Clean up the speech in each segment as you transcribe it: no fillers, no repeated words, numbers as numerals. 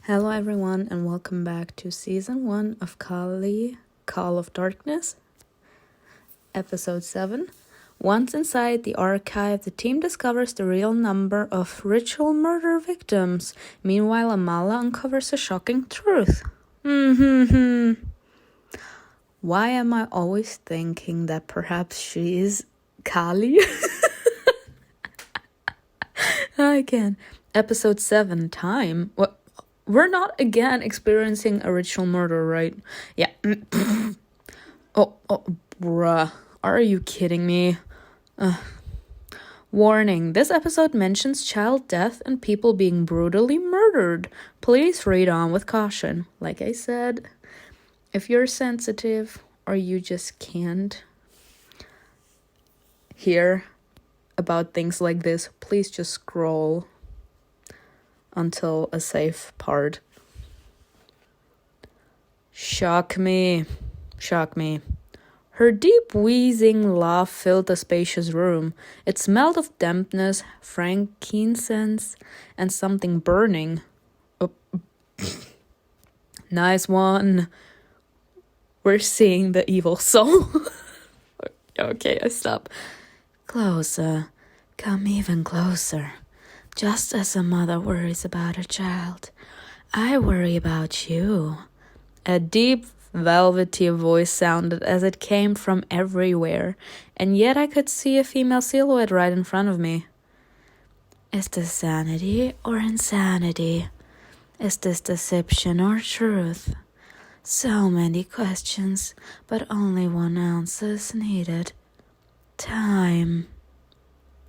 Hello everyone and welcome back to Season 1 of Call of Darkness, Episode 7. Once inside the archive, the team discovers the real number of ritual murder victims. Meanwhile, Amala uncovers a shocking truth. Why am I always thinking that perhaps she is Kali? Again. Episode 7, time. What? We're not again experiencing a ritual murder, right? Yeah. oh, bruh. Are you kidding me? Warning, this episode mentions child death and people being brutally murdered. Please read on with caution. Like I said, if you're sensitive or you just can't hear about things like this, please just scroll until a safe part. Shock me. Her deep wheezing laugh filled the spacious room. It smelled of dampness, frankincense, and something burning. Oh. Nice one. We're seeing the evil soul. Okay, I stop. Closer. Come even closer. Just as a mother worries about her child, I worry about you. A deep, velvety voice sounded as it came from everywhere, and yet I could see a female silhouette right in front of me. Is this sanity or insanity? Is this deception or truth? So many questions, but only one answer is needed. Time.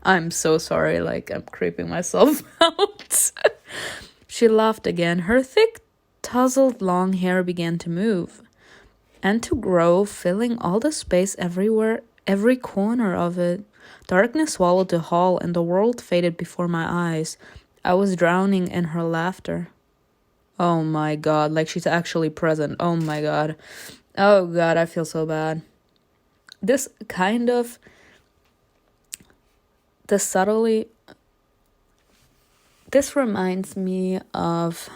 I'm so sorry, I'm creeping myself out. She laughed again. Her thick, tousled long hair began to move and to grow, filling all the space everywhere, every corner of it. Darkness swallowed the hall, and the world faded before my eyes. I was drowning in her laughter. Oh my god, she's actually present. Oh my god. Oh god, I feel so bad. This reminds me of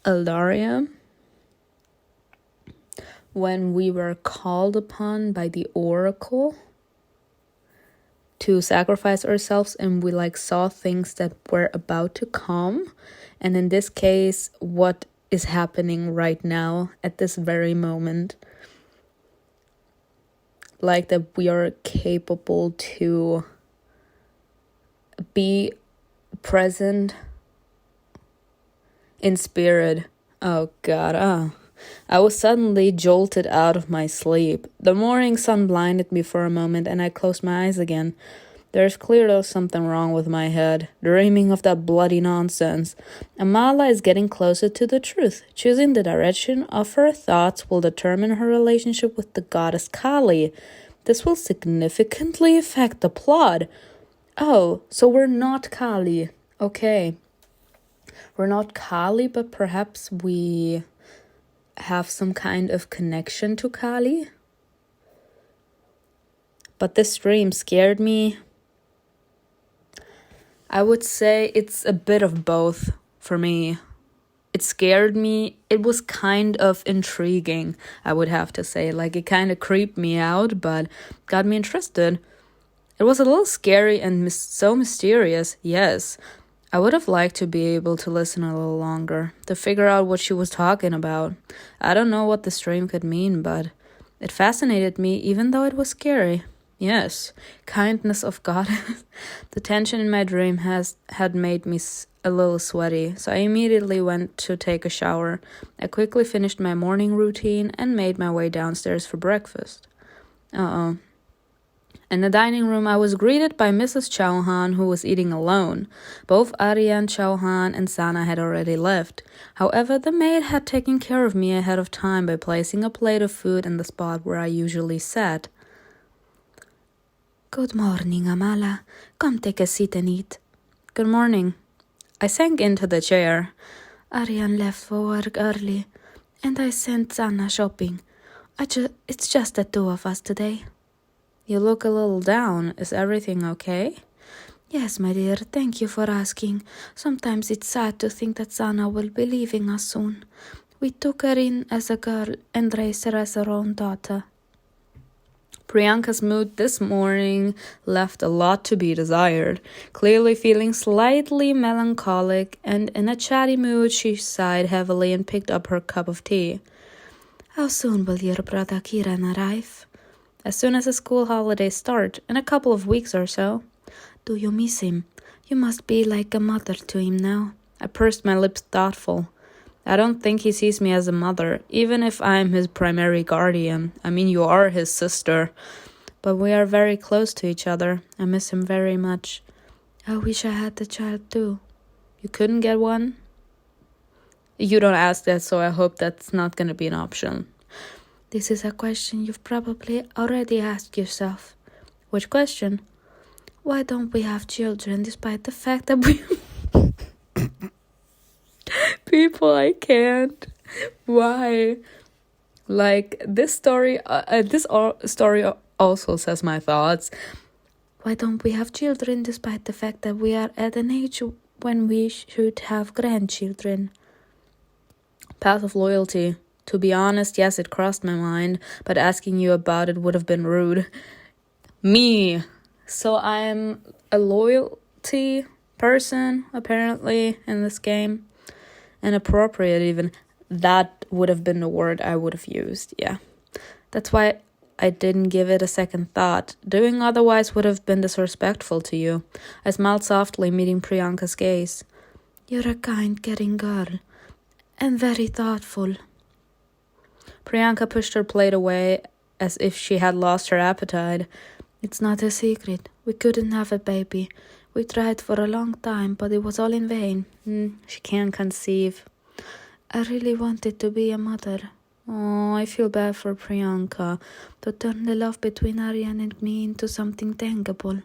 Eldaria when we were called upon by the oracle to sacrifice ourselves, and we saw things that were about to come, and in this case what is happening right now at this very moment. That we are capable to be present in spirit. Oh god, I was suddenly jolted out of my sleep. The morning sun blinded me for a moment, and I closed my eyes again. There's clearly something wrong with my head, dreaming of that bloody nonsense. Amala is getting closer to the truth. Choosing the direction of her thoughts will determine her relationship with the goddess Kali. This will significantly affect the plot. Oh, so we're not Kali. Okay. We're not Kali, but perhaps we have some kind of connection to Kali. But this dream scared me. I would say it's a bit of both for me. It scared me. It was kind of intriguing, I would have to say. It kind of creeped me out, but got me interested. It was a little scary and so mysterious, yes. I would have liked to be able to listen a little longer, to figure out what she was talking about. I don't know what the stream could mean, but it fascinated me even though it was scary. Yes, kindness of God. The tension in my dream had made me a little sweaty, so I immediately went to take a shower. I quickly finished my morning routine and made my way downstairs for breakfast. In the dining room, I was greeted by Mrs. Chauhan, who was eating alone. Both Aryan Chauhan and Sana had already left. However, the maid had taken care of me ahead of time by placing a plate of food in the spot where I usually sat. Good morning, Amala. Come take a seat and eat. Good morning. I sank into the chair. Aryan left for work early, and I sent Sana shopping. It's just the two of us today. You look a little down. Is everything okay? Yes, my dear, thank you for asking. Sometimes it's sad to think that Sana will be leaving us soon. We took her in as a girl and raised her as our own daughter. Priyanka's mood this morning left a lot to be desired. Clearly feeling slightly melancholic and in a chatty mood, she sighed heavily and picked up her cup of tea. How soon will your brother Kiran arrive? As soon as the school holidays start, in a couple of weeks or so. Do you miss him? You must be like a mother to him now. I pursed my lips thoughtful. I don't think he sees me as a mother, even if I'm his primary guardian. I mean, you are his sister. But we are very close to each other. I miss him very much. I wish I had a child too. You couldn't get one? You don't ask that, so I hope that's not going to be an option. This is a question you've probably already asked yourself. Which question? Why don't we have children despite the fact that we... People, I can't. Why? Like, this story also says my thoughts. Why don't we have children despite the fact that we are at an age when we should have grandchildren? Path of loyalty. To be honest, yes, it crossed my mind, but asking you about it would have been rude. Me. So I'm a loyalty person, apparently, in this game. Inappropriate, even. That would have been the word I would have used, yeah. That's why I didn't give it a second thought. Doing otherwise would have been disrespectful to you. I smiled softly, meeting Priyanka's gaze. You're a kind, caring girl, and very thoughtful. Priyanka pushed her plate away as if she had lost her appetite. It's not a secret. We couldn't have a baby. We tried for a long time, but it was all in vain. She can't conceive. I really wanted to be a mother. Oh, I feel bad for Priyanka. To turn the love between Aryan and me into something tangible.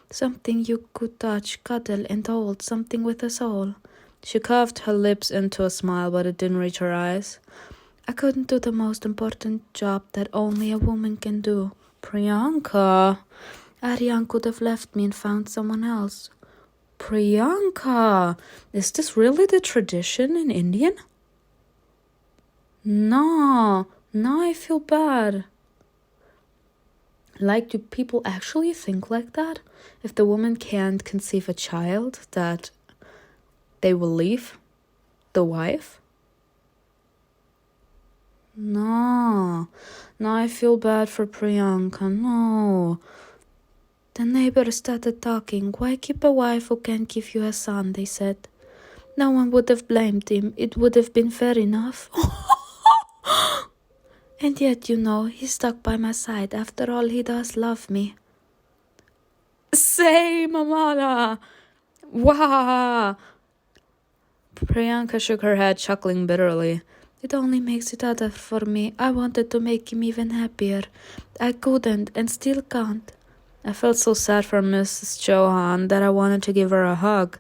Something you could touch, cuddle, and hold. Something with a soul. She curved her lips into a smile, but it didn't reach her eyes. I couldn't do the most important job that only a woman can do. Priyanka. Aryan could have left me and found someone else. Priyanka. Is this really the tradition in Indian? No, I feel bad. Like, do people actually think like that? If the woman can't conceive a child, that they will leave the wife? No, I feel bad for Priyanka, no. The neighbors started talking. Why keep a wife who can't give you a son, they said. No one would have blamed him. It would have been fair enough. And yet, he stuck by my side. After all, he does love me. Same, Amala. Wow. Priyanka shook her head, chuckling bitterly. It only makes it harder for me. I wanted to make him even happier. I couldn't and still can't. I felt so sad for Mrs. Chauhan that I wanted to give her a hug.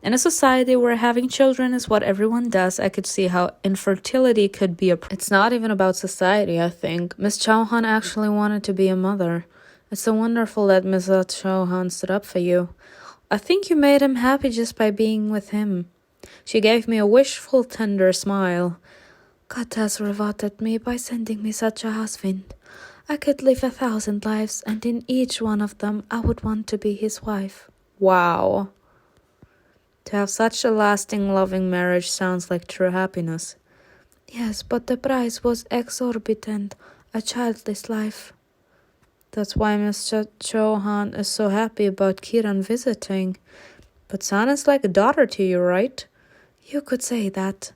In a society where having children is what everyone does, I could see how infertility could be It's not even about society, I think. Miss Chauhan actually wanted to be a mother. It's so wonderful that Mrs. Chauhan stood up for you. I think you made him happy just by being with him. She gave me a wishful, tender smile. God has rewarded me by sending me such a husband. I could live 1,000 lives, and in each one of them I would want to be his wife. Wow. To have such a lasting, loving marriage sounds like true happiness. Yes, but the price was exorbitant, a childless life. That's why Mr. Chauhan is so happy about Kiran visiting. But Sana's like a daughter to you, right? You could say that.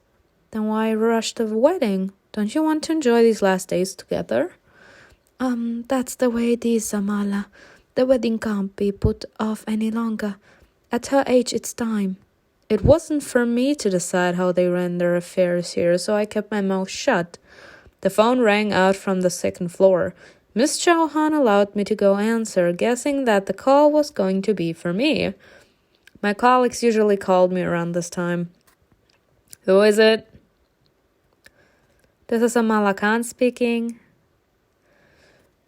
Then why rush the wedding? Don't you want to enjoy these last days together? That's the way it is, Amala. The wedding can't be put off any longer. At her age, it's time. It wasn't for me to decide how they ran their affairs here, so I kept my mouth shut. The phone rang out from the second floor. Miss Chauhan allowed me to go answer, guessing that the call was going to be for me. My colleagues usually called me around this time. Who is it? This is Amala Khan speaking.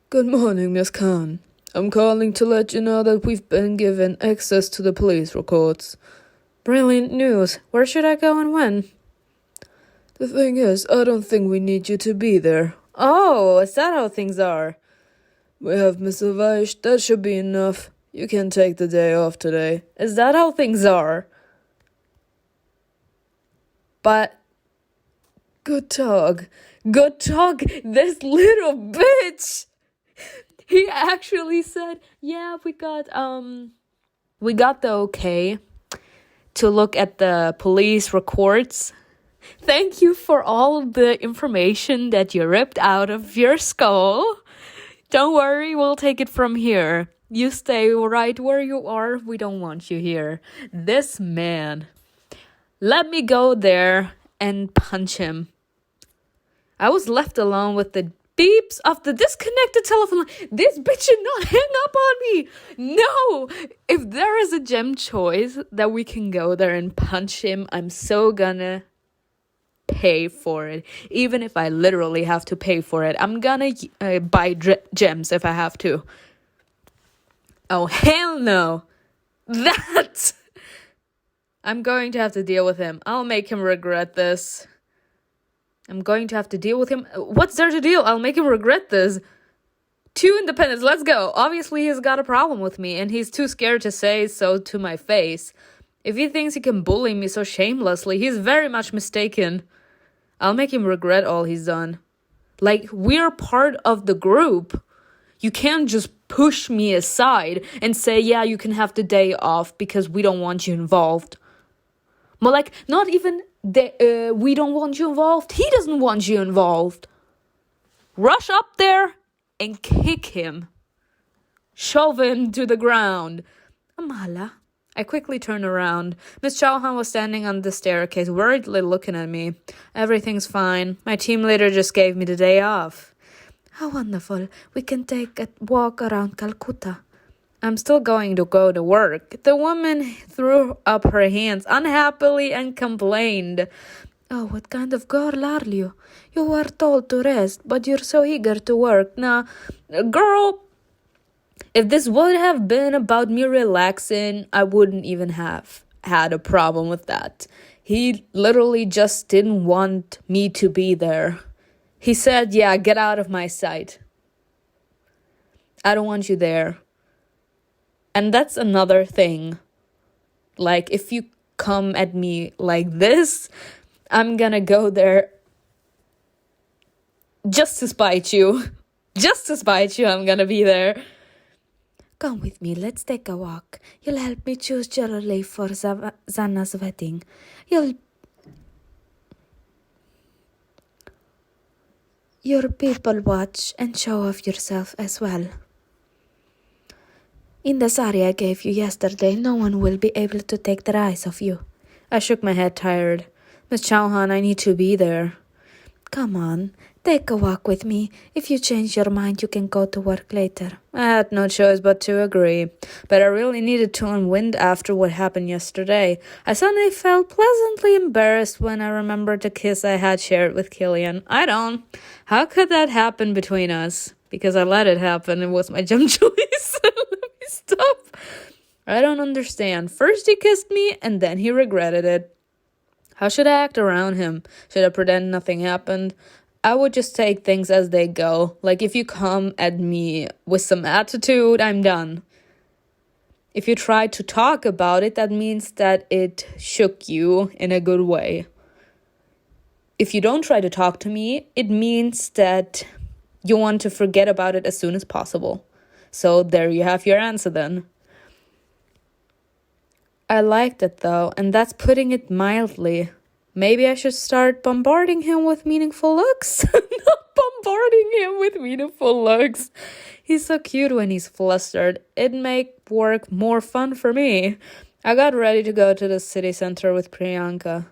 Good morning, Miss Khan. I'm calling to let you know that we've been given access to the police records. Brilliant news. Where should I go and when? The thing is, I don't think we need you to be there. Oh, is that how things are? We have Miss Avaish, that should be enough. You can take the day off today. Is that how things are? But... Good talk. This little bitch! He actually said, yeah, we got the okay to look at the police records. Thank you for all of the information that you ripped out of your skull. Don't worry, we'll take it from here. You stay right where you are. We don't want you here. This man. Let me go there and punch him. I was left alone with the beeps of the disconnected telephone line. This bitch should not hang up on me. No. If there is a gem choice that we can go there and punch him, I'm so gonna pay for it. Even if I literally have to pay for it. I'm gonna buy gems if I have to. Oh, hell no. That. I'm going to have to deal with him. I'll make him regret this. I'm going to have to deal with him. What's there to deal? I'll make him regret this. 2 independents, let's go. Obviously, he's got a problem with me, and he's too scared to say so to my face. If he thinks he can bully me so shamelessly, he's very much mistaken. I'll make him regret all he's done. Like, we're part of the group. You can't just push me aside and say, yeah, you can have the day off because we don't want you involved. But like, not even we don't want you involved. He doesn't want you involved. Rush up there and kick him. Shove him to the ground. Amala. I quickly turned around. Miss Chauhan was standing on the staircase, worriedly looking at me. Everything's fine. My team leader just gave me the day off. How wonderful. We can take a walk around Calcutta. I'm still going to go to work. The woman threw up her hands unhappily and complained. Oh, what kind of girl are you? You were told to rest, but you're so eager to work. Now, girl, if this would have been about me relaxing, I wouldn't even have had a problem with that. He literally just didn't want me to be there. He said, yeah, get out of my sight. I don't want you there. And that's another thing. Like, if you come at me like this, I'm gonna go there just to spite you. Just to spite you, I'm gonna be there. Come with me, let's take a walk. You'll help me choose jewelry for Zanna's wedding. You'll people watch and show off yourself as well. In the sari I gave you yesterday, no one will be able to take their eyes off you. I shook my head tired. Miss Chauhan, I need to be there. Come on, take a walk with me. If you change your mind, you can go to work later. I had no choice but to agree. But I really needed to unwind after what happened yesterday. I suddenly felt pleasantly embarrassed when I remembered the kiss I had shared with Killian. I don't. How could that happen between us? Because I let it happen. It was my gem choice. Stop. I don't understand. First he kissed me and then he regretted it. How should I act around him? Should I pretend nothing happened? I would just take things as they go. Like, if you come at me with some attitude, I'm done. If you try to talk about it, that means that it shook you in a good way. If you don't try to talk to me, it means that you want to forget about it as soon as possible. So there you have your answer then. I liked it though, and that's putting it mildly. Maybe I should start bombarding him with meaningful looks. Not bombarding him with meaningful looks. He's so cute when he's flustered. It'd make work more fun for me. I got ready to go to the city center with Priyanka.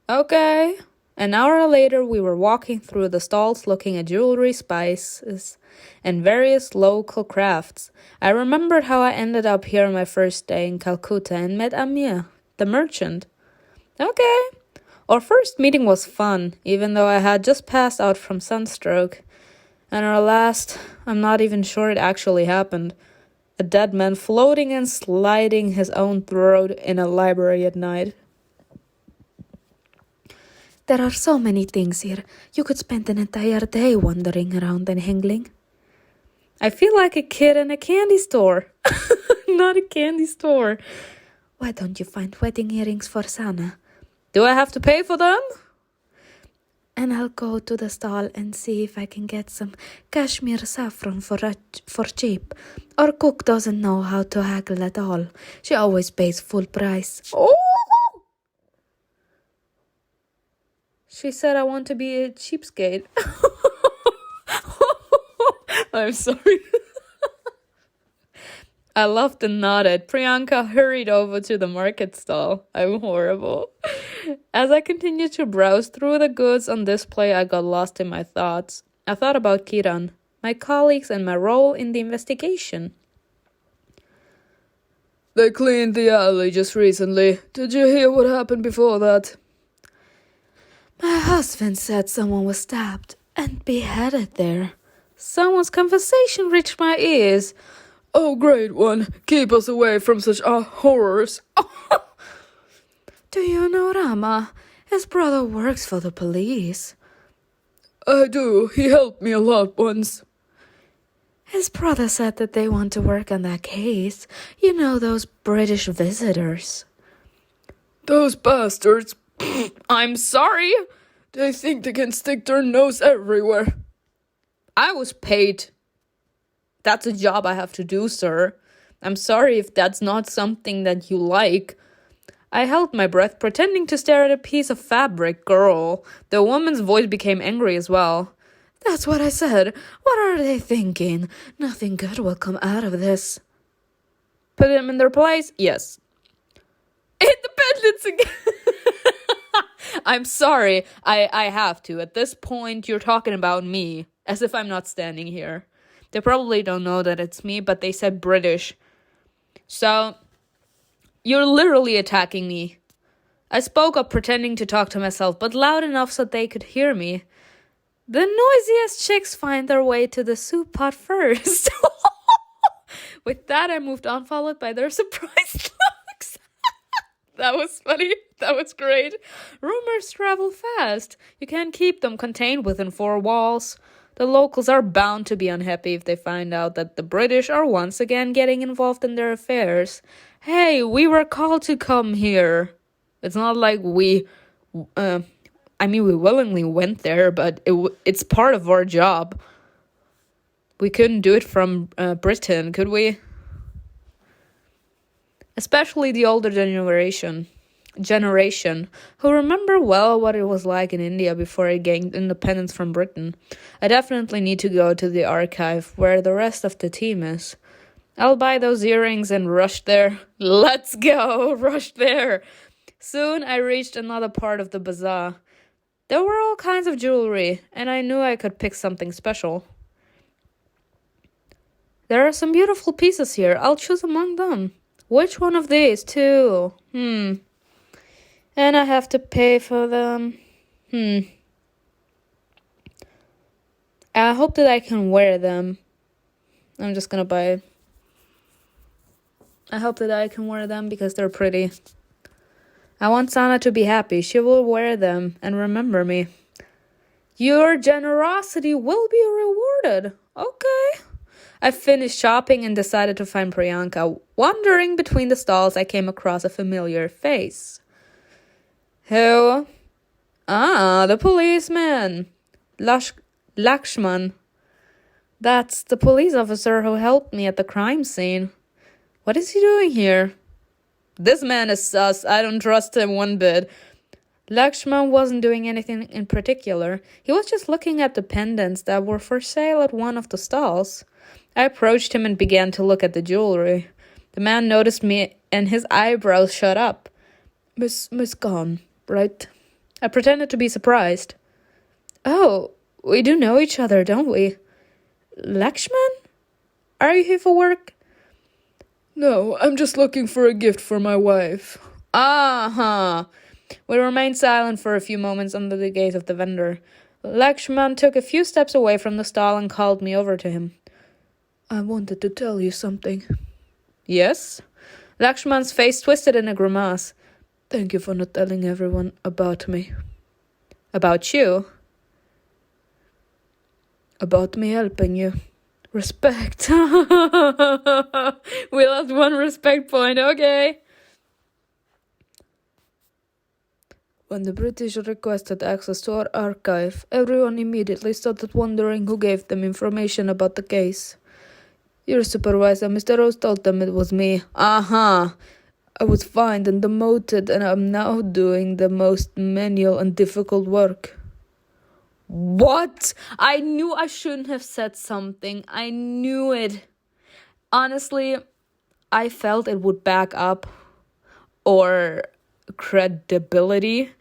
Okay. An hour later, we were walking through the stalls looking at jewelry, spices, and various local crafts. I remembered how I ended up here on my first day in Calcutta and met Amir, the merchant. Okay. Our first meeting was fun, even though I had just passed out from sunstroke. And our last, I'm not even sure it actually happened. A dead man floating and sliding his own throat in a library at night. There are so many things here. You could spend an entire day wandering around and hangling. I feel like a kid in a candy store. Not a candy store. Why don't you find wedding earrings for Sana? Do I have to pay for them? And I'll go to the stall and see if I can get some cashmere saffron for cheap. Or cook doesn't know how to haggle at all. She always pays full price. Oh! She said I want to be a cheapskate. I'm sorry. I laughed and nodded. Priyanka hurried over to the market stall. I'm horrible. As I continued to browse through the goods on display, I got lost in my thoughts. I thought about Kiran, my colleagues, and my role in the investigation. They cleaned the alley just recently. Did you hear what happened before that? My husband said someone was stabbed and beheaded there. Someone's conversation reached my ears. Oh, great one. Keep us away from such horrors. Do you know Rama? His brother works for the police. I do. He helped me a lot once. His brother said that they want to work on that case. You know, those British visitors. Those bastards. I'm sorry. They think they can stick their nose everywhere. I was paid. That's a job I have to do, sir. I'm sorry if that's not something that you like. I held my breath, pretending to stare at a piece of fabric. Girl. The woman's voice became angry as well. That's what I said. What are they thinking? Nothing good will come out of this. Put them in their place? Yes. Independence again. I'm sorry. I have to. At this point, you're talking about me. As if I'm not standing here. They probably don't know that it's me, but they said British. So, you're literally attacking me. I spoke up, pretending to talk to myself, but loud enough so they could hear me. The noisiest chicks find their way to the soup pot first. With that, I moved on, followed by their surprised looks. That was funny. That was great. Rumors travel fast. You can't keep them contained within four walls. The locals are bound to be unhappy if they find out that the British are once again getting involved in their affairs. Hey, we were called to come here. It's not like we willingly went there, but it's part of our job. We couldn't do it from Britain, could we? Especially the older generation who remember well what it was like in India before it gained independence from Britain. I definitely need to go to the archive where the rest of the team is. I'll buy those earrings and rush there. Let's go, rush there. Soon I reached another part of the bazaar. There were all kinds of jewelry, and I knew I could pick something special. There are some beautiful pieces here. I'll choose among them. Which one of these, too? And I have to pay for them. I hope that I can wear them. I'm just gonna buy it. I hope that I can wear them because they're pretty. I want Sana to be happy. She will wear them and remember me. Your generosity will be rewarded. Okay. I finished shopping and decided to find Priyanka. Wandering between the stalls, I came across a familiar face. Who? The policeman. Lakshman. That's the police officer who helped me at the crime scene. What is he doing here? This man is sus. I don't trust him one bit. Lakshman wasn't doing anything in particular. He was just looking at the pendants that were for sale at one of the stalls. I approached him and began to look at the jewelry. The man noticed me and his eyebrows shot up. Miss Khan, right? I pretended to be surprised. Oh, we do know each other, don't we? Lakshman? Are you here for work? No, I'm just looking for a gift for my wife. We remained silent for a few moments under the gaze of the vendor. Lakshman took a few steps away from the stall and called me over to him. I wanted to tell you something. Yes? Lakshman's face twisted in a grimace. Thank you for not telling everyone about me. About you? About me helping you. Respect. We lost one respect point, okay. When the British requested access to our archive, everyone immediately started wondering who gave them information about the case. Your supervisor, Mr. Rose, told them it was me. Uh-huh. I was fined and demoted, and I'm now doing the most manual and difficult work. What? I knew I shouldn't have said something. I knew it. Honestly, I felt it would back up or credibility,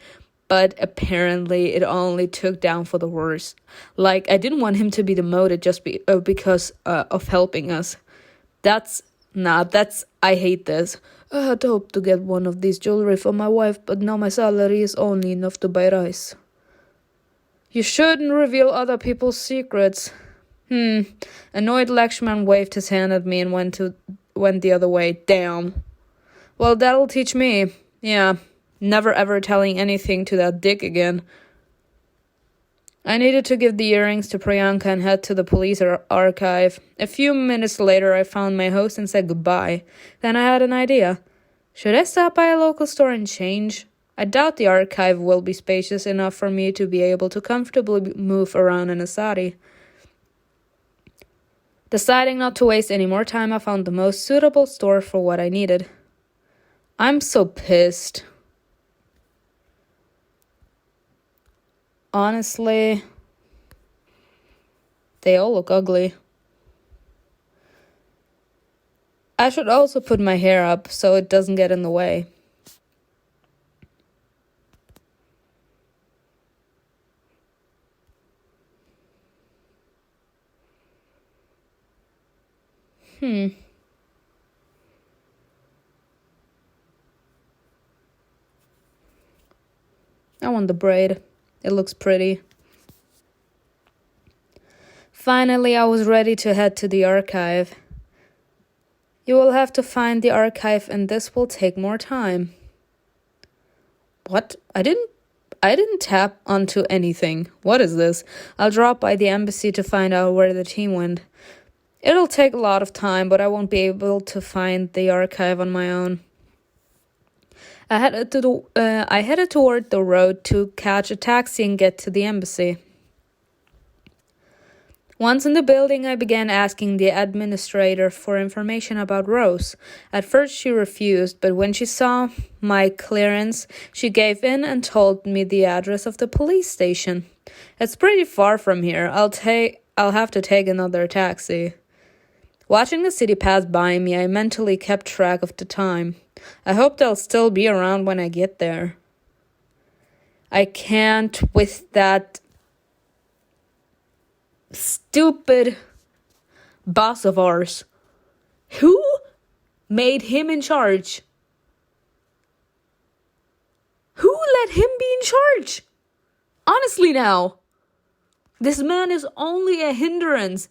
but apparently it only took down for the worse. Like, I didn't want him to be demoted just because of helping us. I hate this. I had hoped to get one of these jewelry for my wife, but now my salary is only enough to buy rice. You shouldn't reveal other people's secrets. Annoyed Lakshman waved his hand at me and went the other way. Damn. Well, that'll teach me. Yeah, never ever telling anything to that dick again. I needed to give the earrings to Priyanka and head to the police archive. A few minutes later, I found my host and said goodbye. Then I had an idea. Should I stop by a local store and change? I doubt the archive will be spacious enough for me to be able to comfortably move around in a sari. Deciding not to waste any more time, I found the most suitable store for what I needed. I'm so pissed. Honestly, they all look ugly. I should also put my hair up so it doesn't get in the way. I want the braid. It looks pretty. Finally, I was ready to head to the archive. You will have to find the archive and this will take more time. What? I didn't tap onto anything. What is this? I'll drop by the embassy to find out where the team went. It'll take a lot of time, but I won't be able to find the archive on my own. I headed toward the road to catch a taxi and get to the embassy. Once in the building, I began asking the administrator for information about Rose. At first, she refused, but when she saw my clearance, she gave in and told me the address of the police station. It's pretty far from here. I'll have to take another taxi. Watching the city pass by me, I mentally kept track of the time. I hope they'll still be around when I get there. I can't with that stupid boss of ours. Who made him in charge? Who let him be in charge? Honestly now, this man is only a hindrance.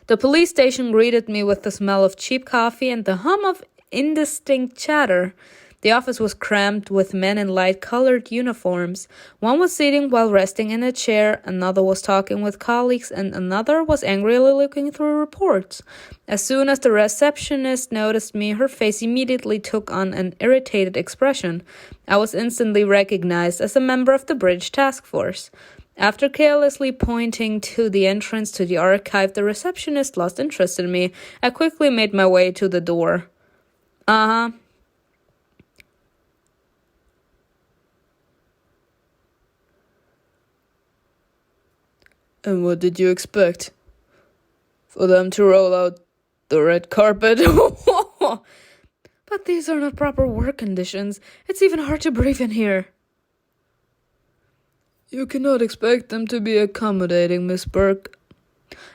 The police station greeted me with the smell of cheap coffee and the hum of indistinct chatter. The office was crammed with men in light-colored uniforms. One was sitting while resting in a chair, another was talking with colleagues, and another was angrily looking through reports. As soon as the receptionist noticed me, her face immediately took on an irritated expression. I was instantly recognized as a member of the British task force. After carelessly pointing to the entrance to the archive, the receptionist lost interest in me. I quickly made my way to the door. Uh-huh. And what did you expect? For them to roll out the red carpet? But these are not proper work conditions. It's even hard to breathe in here. You cannot expect them to be accommodating, Miss Burke.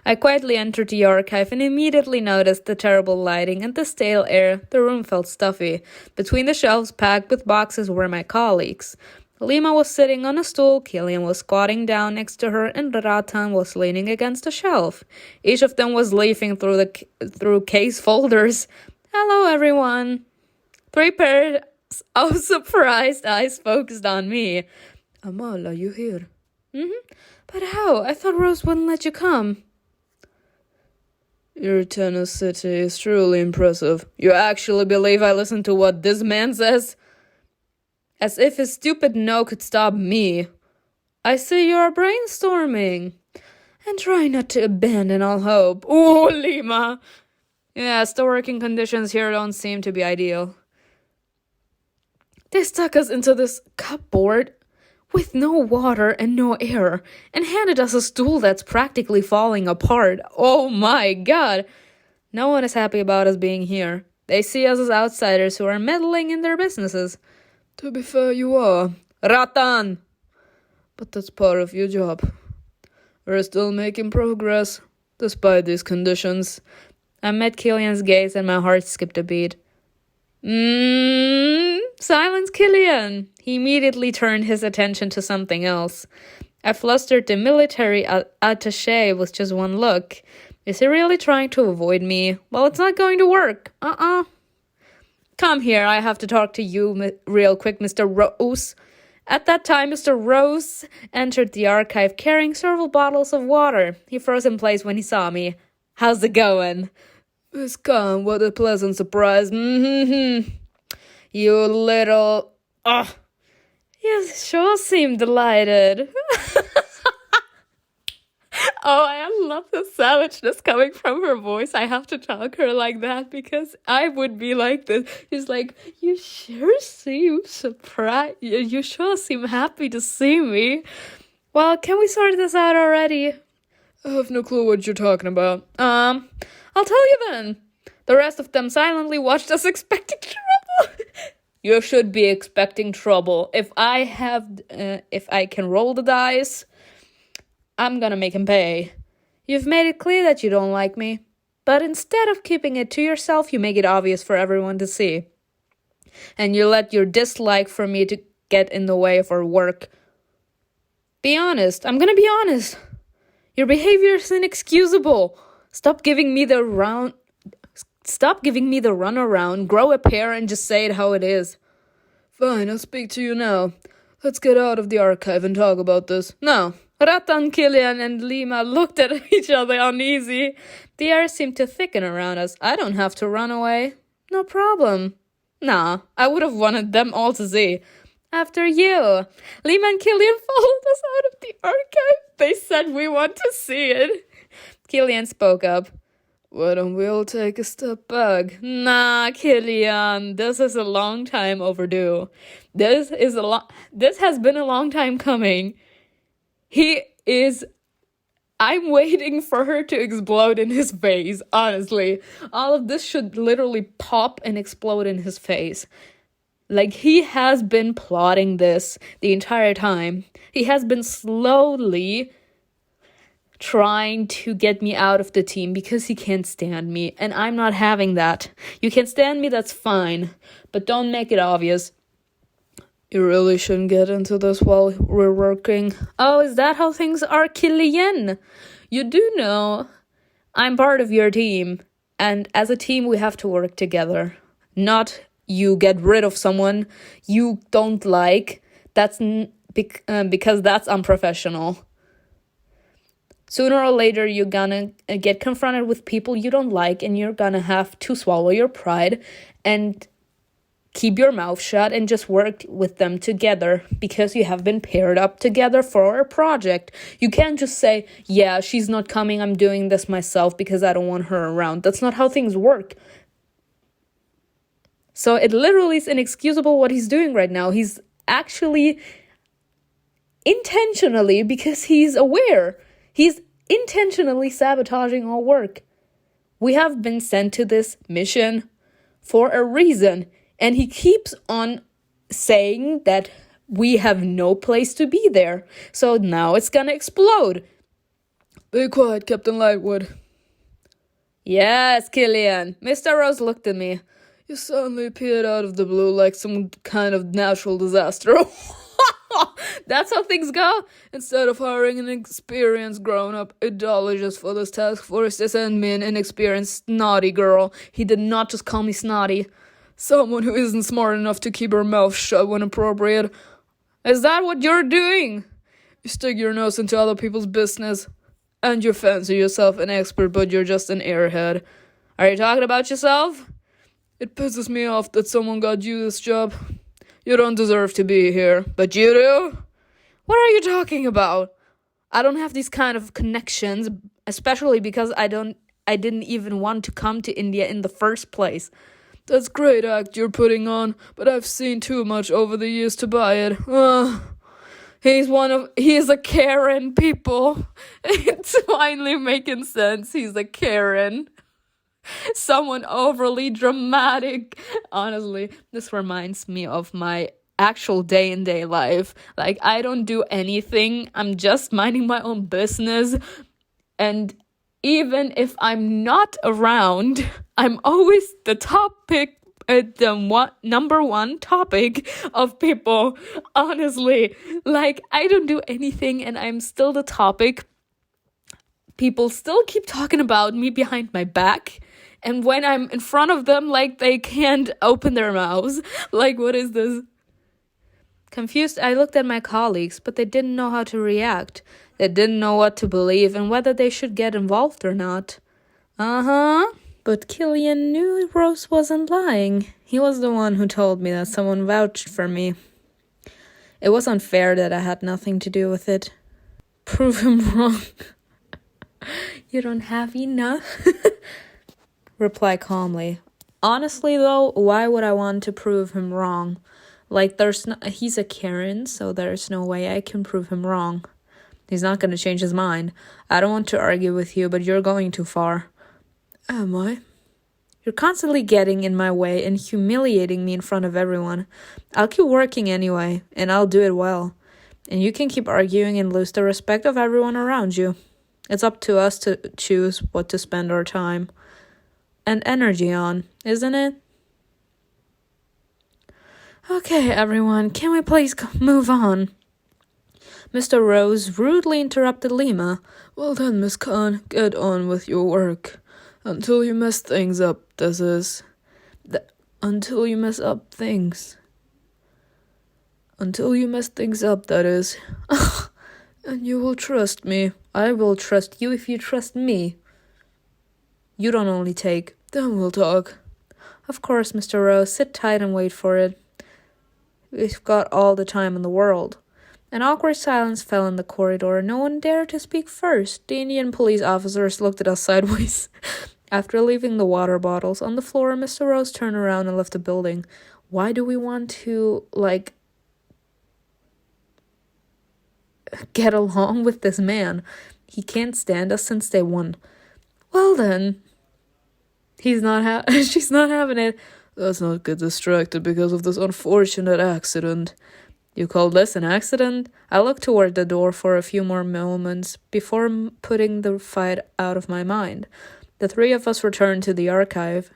I quietly entered the archive and immediately noticed the terrible lighting and the stale air. The room felt stuffy. Between the shelves packed with boxes were my colleagues. Lima was sitting on a stool, Killian was squatting down next to her, and Ratan was leaning against a shelf. Each of them was leafing through case folders. "Hello, everyone." 3 pairs of surprised eyes focused on me. "Amal, are you here?" "But how? I thought Rose wouldn't let you come." "Your tenacity is truly impressive. You actually believe I listen to what this man says?" As if his stupid no could stop me. "I see you're brainstorming. And try not to abandon all hope." "Ooh, Lima!" "Yes, the working conditions here don't seem to be ideal. They stuck us into this cupboard with no water and no air, and handed us a stool that's practically falling apart. Oh my god! No one is happy about us being here. They see us as outsiders who are meddling in their businesses." "To be fair, you are. Ratan! But that's part of your job. We're still making progress, despite these conditions." I met Killian's gaze and my heart skipped a beat. Silence, Killian!" He immediately turned his attention to something else. I flustered the military attaché with just one look. Is he really trying to avoid me? Well, it's not going to work. "Come here, I have to talk to you real quick, Mr. Rose." At that time, Mr. Rose entered the archive carrying several bottles of water. He froze in place when he saw me. "How's it going?" "Miss Khan, what a pleasant surprise. You little... You sure seem delighted." Oh, I love the savageness coming from her voice. I have to talk her like that because I would be like this. She's like, "You sure seem surprised. You sure seem happy to see me." Well, can we sort this out already? "I have no clue what you're talking about." I'll tell you then." The rest of them silently watched us expecting trouble. You should be expecting trouble. If I can roll the dice, I'm gonna make him pay. You've made it clear that you don't like me, but instead of keeping it to yourself, you make it obvious for everyone to see. And you let your dislike for me to get in the way of our work. Be honest. I'm gonna be honest. Your behavior is inexcusable. Stop giving me the runaround. Grow a pair and just say it how it is. Fine, I'll speak to you now. Let's get out of the archive and talk about this. Now. Ratan, Killian, and Lima looked at each other uneasy. The air seemed to thicken around us. I don't have to run away. No problem. Nah, I would have wanted them all to see. After you. Lima and Killian followed us out of the archive. They said we want to see it. Killian spoke up. "Why don't we all take a step back?" Nah, Killian, this is a long time overdue. This has been a long time coming. I'm waiting for her to explode in his face, honestly. All of this should literally pop and explode in his face. Like, he has been plotting this the entire time. He has been slowly trying to get me out of the team because he can't stand me, and I'm not having that. You can stand me, that's fine, but don't make it obvious. You really shouldn't get into this while we're working. Oh, is that how things are, Killian? You do know I'm part of your team, and as a team we have to work together. Not you get rid of someone you don't like. That's because that's unprofessional. Sooner or later, you're gonna get confronted with people you don't like, and you're gonna have to swallow your pride and keep your mouth shut and just work with them together because you have been paired up together for a project. You can't just say, "Yeah, she's not coming, I'm doing this myself because I don't want her around." That's not how things work. So it literally is inexcusable what he's doing right now. He's actually intentionally, because he's aware, he's intentionally sabotaging our work. We have been sent to this mission for a reason. And he keeps on saying that we have no place to be there. So now it's gonna explode. Be quiet, Captain Lightwood. Yes, Killian. Mr. Rose looked at me. You suddenly appeared out of the blue like some kind of natural disaster. That's how things go. Instead of hiring an experienced grown-up ideologist for this task force, they sent me an inexperienced snotty girl. He did not just call me snotty. Someone who isn't smart enough to keep her mouth shut when appropriate. Is that what you're doing? You stick your nose into other people's business, and you fancy yourself an expert, but you're just an airhead. Are you talking about yourself? It pisses me off that someone got you this job. You don't deserve to be here, but you do? What are you talking about? I don't have these kind of connections, especially because I didn't even want to come to India in the first place. That's great act you're putting on, but I've seen too much over the years to buy it. He's a Karen, people. It's finally making sense. He's a Karen. Someone overly dramatic. Honestly, this reminds me of my actual day-in-day life. Like, I don't do anything. I'm just minding my own business. And even if I'm not around, I'm always the topic, number one topic of people. Honestly, like, I don't do anything and I'm still the topic. People still keep talking about me behind my back. And when I'm in front of them, like, they can't open their mouths. Like, what is this? Confused, I looked at my colleagues, but they didn't know how to react. They didn't know what to believe and whether they should get involved or not. But Killian knew Rose wasn't lying. He was the one who told me that someone vouched for me. It was unfair that I had nothing to do with it. Prove him wrong. You don't have enough? Reply calmly. Honestly, though, why would I want to prove him wrong? Like, he's a Karen, so there's no way I can prove him wrong. He's not going to change his mind. I don't want to argue with you, but you're going too far. Am I? You're constantly getting in my way and humiliating me in front of everyone. I'll keep working anyway, and I'll do it well. And you can keep arguing and lose the respect of everyone around you. It's up to us to choose what to spend our time and energy on, isn't it? Okay, everyone, can we please move on? Mr. Rose rudely interrupted Lima. Well then, Miss Khan, get on with your work. Until you mess things up, this is. Until you mess up things. Until you mess things up, that is. And you will trust me. I will trust you if you trust me. You don't only take. Then we'll talk. Of course, Mr. Rose, sit tight and wait for it. We've got all the time in the world. An awkward silence fell in the corridor. No one dared to speak first. The Indian police officers looked at us sideways. After leaving the water bottles on the floor, Mr. Rose turned around and left the building. Why do we want to, get along with this man? He can't stand us since day one. Well then, she's not having it. Let's not get distracted because of this unfortunate accident. You call this an accident? I looked toward the door for a few more moments before putting the fight out of my mind. The three of us returned to the archive.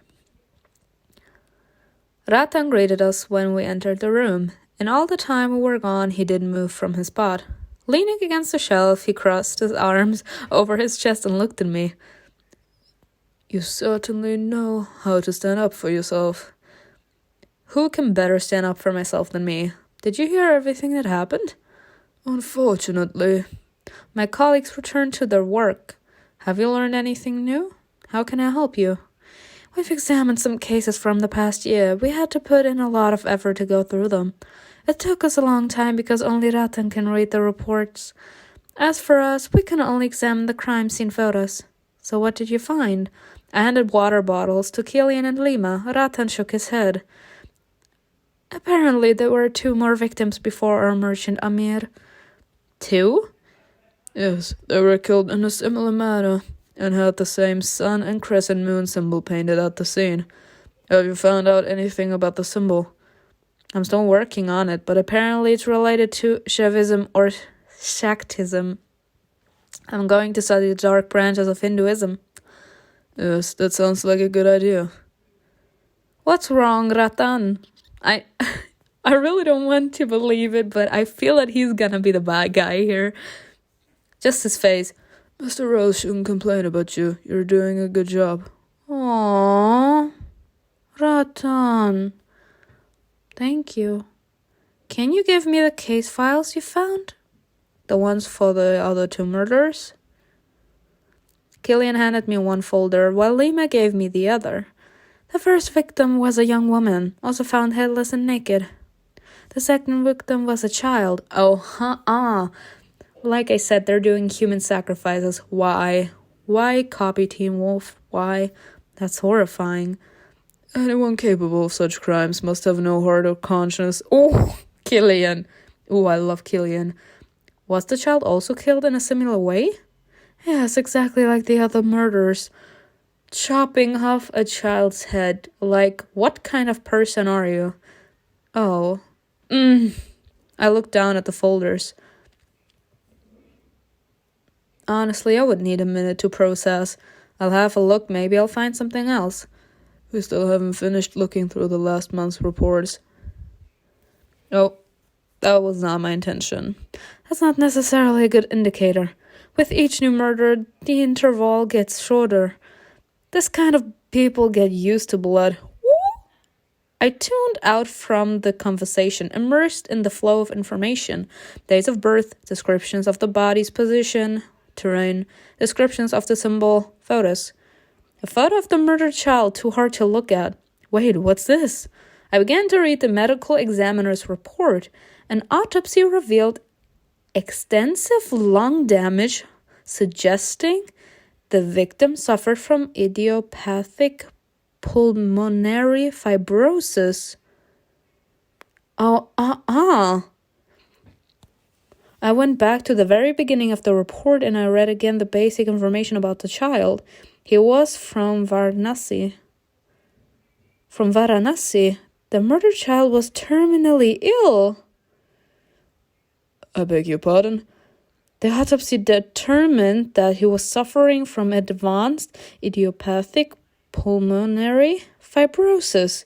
Ratan greeted us when we entered the room, and all the time we were gone, he didn't move from his spot. Leaning against the shelf, he crossed his arms over his chest and looked at me. You certainly know how to stand up for yourself. Who can better stand up for myself than me? Did you hear everything that happened? Unfortunately. My colleagues returned to their work. Have you learned anything new? How can I help you? We've examined some cases from the past year. We had to put in a lot of effort to go through them. It took us a long time because only Ratan can read the reports. As for us, we can only examine the crime scene photos. So what did you find? I handed water bottles to Killian and Lima. Ratan shook his head. Apparently there were 2 more victims before our merchant Amir. 2? Yes, they were killed in a similar manner and had the same sun and crescent moon symbol painted at the scene. Have you found out anything about the symbol? I'm still working on it, but apparently it's related to Shaivism or Shaktism. I'm going to study the dark branches of Hinduism. Yes, that sounds like a good idea. What's wrong, Ratan? I really don't want to believe it, but I feel that he's gonna be the bad guy here. Just his face. Mr. Rose shouldn't complain about you. You're doing a good job. Aww. Ratan. Thank you. Can you give me the case files you found? The ones for the other 2 murders? Killian handed me one folder, while Lima gave me the other. The first victim was a young woman, also found headless and naked. The second victim was a child. Oh, Like I said, they're doing human sacrifices. Why? Why copy Teen Wolf? Why? That's horrifying. Anyone capable of such crimes must have no heart or conscience. Oh, Killian. Oh, I love Killian. Was the child also killed in a similar way? Yes, exactly like the other murders. Chopping off a child's head. Like, what kind of person are you? Oh. I looked down at the folders. Honestly, I would need a minute to process. I'll have a look, maybe I'll find something else. We still haven't finished looking through the last month's reports. Oh, that was not my intention. That's not necessarily a good indicator. With each new murder, the interval gets shorter. This kind of people get used to blood. I tuned out from the conversation, immersed in the flow of information. Dates of birth, descriptions of the body's position, terrain, descriptions of the symbol, photos. A photo of the murdered child, too hard to look at. Wait, what's this? I began to read the medical examiner's report. An autopsy revealed extensive lung damage, suggesting the victim suffered from idiopathic pulmonary fibrosis. I went back to the very beginning of the report and I read again the basic information about the child. He was from Varanasi. The murdered child was terminally ill. I beg your pardon? The autopsy determined that he was suffering from advanced idiopathic pulmonary fibrosis.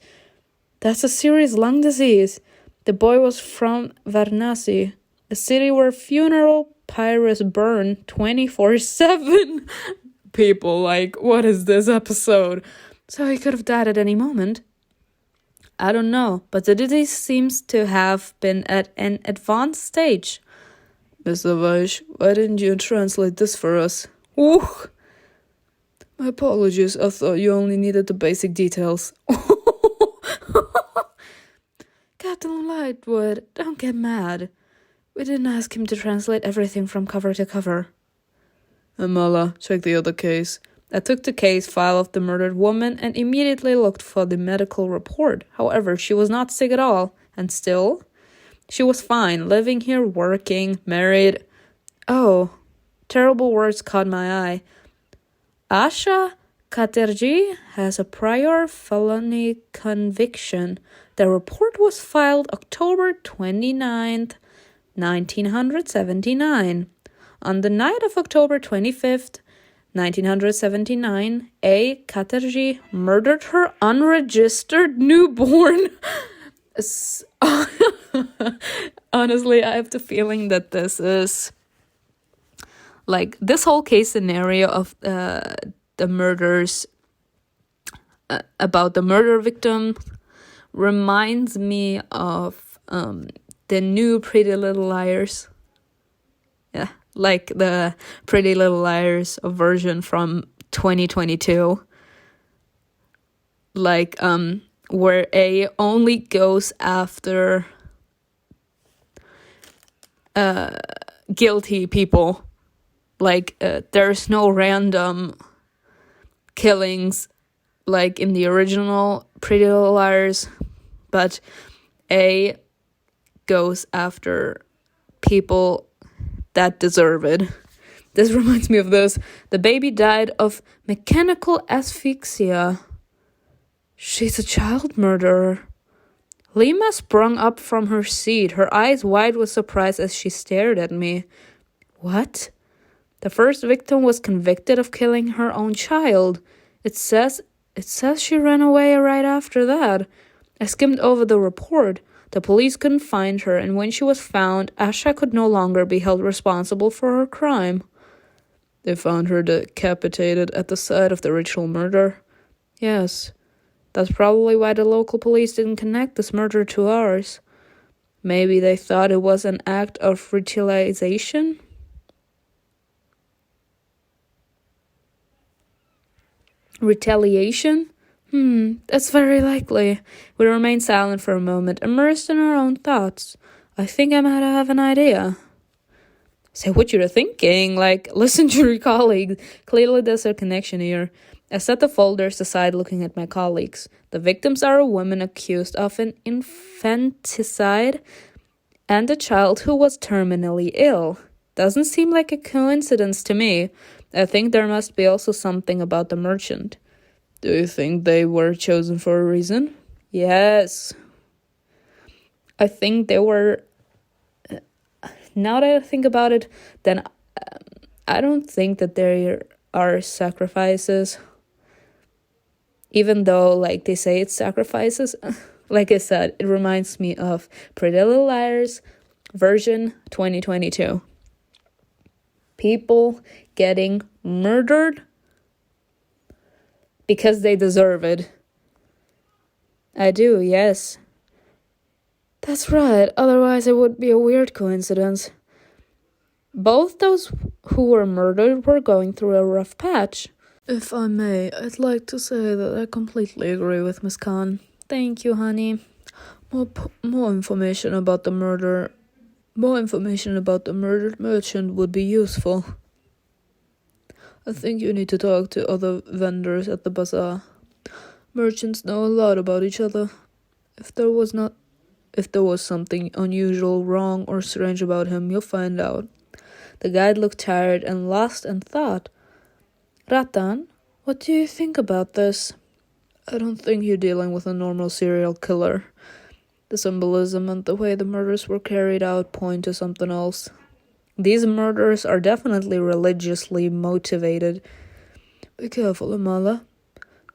That's a serious lung disease. The boy was from Varanasi, a city where funeral pyres burn 24/7. People, like, what is this episode? So he could have died at any moment. I don't know, but the disease seems to have been at an advanced stage. Mr. Weish, why didn't you translate this for us? Ooh. My apologies, I thought you only needed the basic details. Captain Lightwood, don't get mad. We didn't ask him to translate everything from cover to cover. Amala, check the other case. I took the case file of the murdered woman and immediately looked for the medical report. However, she was not sick at all. And still, she was fine, living here, working, married. Oh, terrible words caught my eye. Asha Chatterjee has a prior felony conviction. The report was filed October 29th, 1979. On the night of October 25th, 1979, A. Chatterjee murdered her unregistered newborn. Honestly, I have the feeling that this is like this whole case scenario of the murders about the murder victim reminds me of the new Pretty Little Liars. Yeah, like the Pretty Little Liars version from 2022. Like where A only goes after guilty people. Like there's no random killings like in the original Pretty Little Liars, but A goes after people that deserve it. This reminds me of this. The baby died of mechanical asphyxia. She's a child murderer. Lima sprung up from her seat, her eyes wide with surprise as she stared at me. What? The first victim was convicted of killing her own child. It says she ran away right after that. I skimmed over the report. The police couldn't find her, and when she was found, Asha could no longer be held responsible for her crime. They found her decapitated at the site of the ritual murder? Yes. That's probably why the local police didn't connect this murder to ours. Maybe they thought it was an act of retaliation? Retaliation? That's very likely. We remained silent for a moment, immersed in our own thoughts. I think I might have an idea. Say what you're thinking, listen to your colleague. Clearly there's a connection here. I set the folders aside looking at my colleagues. The victims are a woman accused of an infanticide and a child who was terminally ill. Doesn't seem like a coincidence to me. I think there must be also something about the merchant. Do you think they were chosen for a reason? Yes. I think they were... Now that I think about it, then I don't think that there are sacrifices. Even though, they say it's sacrifices. Like I said, it reminds me of Pretty Little Liars version 2022. People getting murdered because they deserve it. I do, yes. That's right, otherwise it would be a weird coincidence. Both those who were murdered were going through a rough patch. If I may, I'd like to say that I completely agree with Miss Khan. Thank you, honey. More information about the murder. More information about the murdered merchant would be useful. I think you need to talk to other vendors at the bazaar. Merchants know a lot about each other. If there was something unusual, wrong, or strange about him, you'll find out. The guide looked tired and lost in thought. Ratan, what do you think about this? I don't think you're dealing with a normal serial killer. The symbolism and the way the murders were carried out point to something else. These murders are definitely religiously motivated. Be careful, Amala.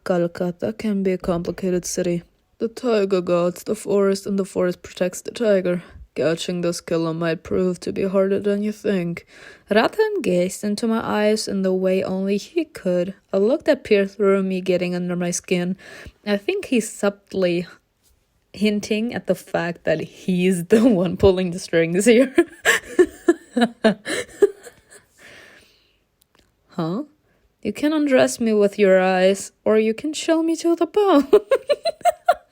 Calcutta can be a complicated city. The tiger guards the forest, and the forest protects the tiger. Catching this killer might prove to be harder than you think. Ratan gazed into my eyes in the way only he could. A look that peered through me, getting under my skin. I think he's subtly hinting at the fact that he's the one pulling the strings here. Huh? You can undress me with your eyes, or you can chill me to the bone.